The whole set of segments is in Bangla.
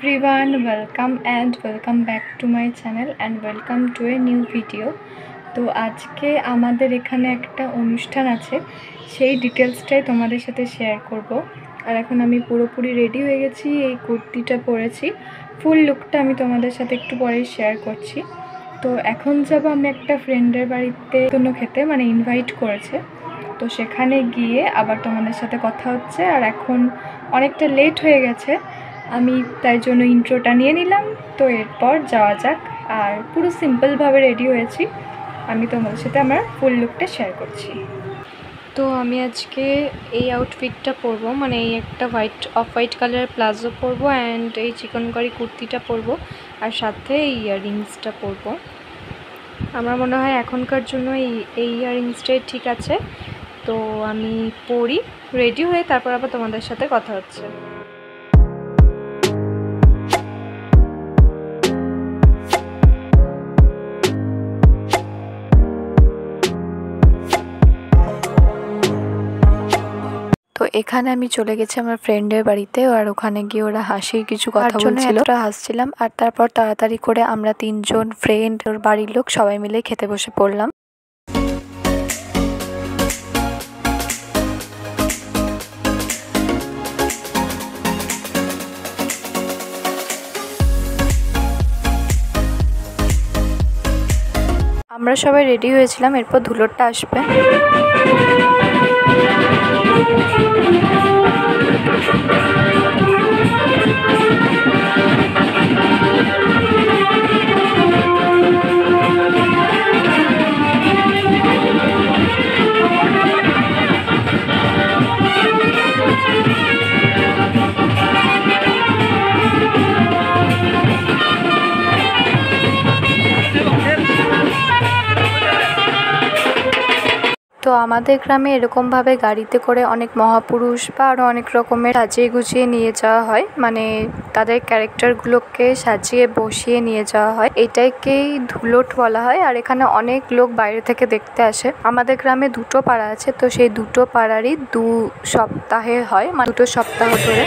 everyone, welcome back to my channel and welcome to a new video। তো আজকে আমাদের এখানে একটা অনুষ্ঠান আছে, সেই ডিটেলসটাই তোমাদের সাথে শেয়ার করব। আর এখন আমি পুরোপুরি রেডি হয়ে গেছি, এই কুর্তিটা পরেছি, ফুল লুকটা আমি তোমাদের সাথে একটু পরে শেয়ার করছি। তো এখন যাব আমি একটা ফ্রেন্ডের বাড়িতে কোনো খেতে, মানে ইনভাইট করেছে, তো সেখানে গিয়ে আবার তোমাদের সাথে কথা হচ্ছে। আর এখন অনেকটা লেট হয়ে গেছে, আমি তাই জন্য ইন্ট্রোটা নিয়ে নিলাম। তো এরপর যাওয়া যাক। আর পুরো সিম্পলভাবে রেডি হয়েছি, আমি তোমাদের সাথে আমার ফুল লুকটা শেয়ার করছি। তো আমি আজকে এই আউটফিটটা পরবো, মানে এই একটা অফ হোয়াইট কালারের প্লাজো পরবো অ্যান্ড এই চিকনকারি কুর্তিটা পরবো, আর সাথে এই ইয়াররিংসটা পরবো। আমার মনে হয় এখনকার জন্য এই ইয়াররিংসটাই ঠিক আছে। তো আমি পরি, রেডি হয়ে তারপর আবার তোমাদের সাথে কথা হচ্ছে। তো এখানে আমি চলে গেছি আমার ফ্রেন্ডের বাড়িতে, আর ওখানে গিয়ে ওরা হাসির কিছু কথা বলছিল, ওরা হাসছিলাম। আর তারপর তাড়াতাড়ি করে আমরা তিনজন ফ্রেন্ড, ওর বাড়ির লোক সবাই মিলে খেতে বসে পড়লাম। আমরা সবাই রেডি হয়েছিলাম, এরপর ধুলোরটা আসবে। তো আমাদের গ্রামে এরকমভাবে গাড়িতে করে অনেক মহাপুরুষ বা আরও অনেক রকমের সাজিয়ে গুছিয়ে নিয়ে যাওয়া হয়, মানে তাদের ক্যারেক্টারগুলোকে সাজিয়ে বসিয়ে নিয়ে যাওয়া হয়, এটাকেই ধুলোট বলা হয়। আর এখানে অনেক লোক বাইরে থেকে দেখতে আসে। আমাদের গ্রামে দুটো পাড়া আছে, তো সেই দুটো পাড়ারই 2 সপ্তাহে হয়, মানে 2 সপ্তাহ ধরে।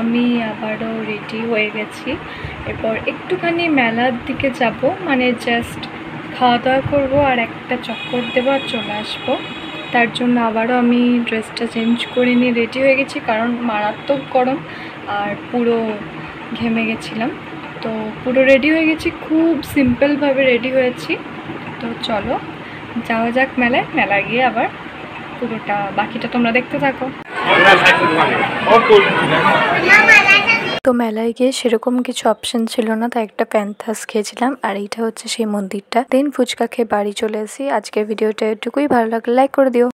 আমি আবারও রেডি হয়ে গেছি, এরপর একটুখানি মেলার দিকে যাব, মানে জাস্ট খাওয়া দাওয়া করবো আর একটা চক্কর দেবো আর চলে আসবো। তার জন্য আবারও আমি ড্রেসটা চেঞ্জ করে নিয়ে রেডি হয়ে গেছি, কারণ মারাত্মক গরম আর পুরো ঘেমে গেছিলাম। তো পুরো রেডি হয়ে গেছি, খুব সিম্পলভাবে রেডি হয়েছি। তো চলো যাওয়া যাক মেলায়, মেলায় গিয়ে আবার পুরোটা বাকিটা তোমরা দেখতে থাকো। তো মেলায় গিয়ে সেরকম কিছু অপশন ছিল না, তাই একটা প্যান্থাস খেয়েছিলাম, আর এইটা হচ্ছে সেই মন্দিরটা। দেন ফুচকা খেয়ে বাড়ি চলে এসেছি। আজকের ভিডিওটা এটুকুই, ভালো লাগলে লাইক করে দিও।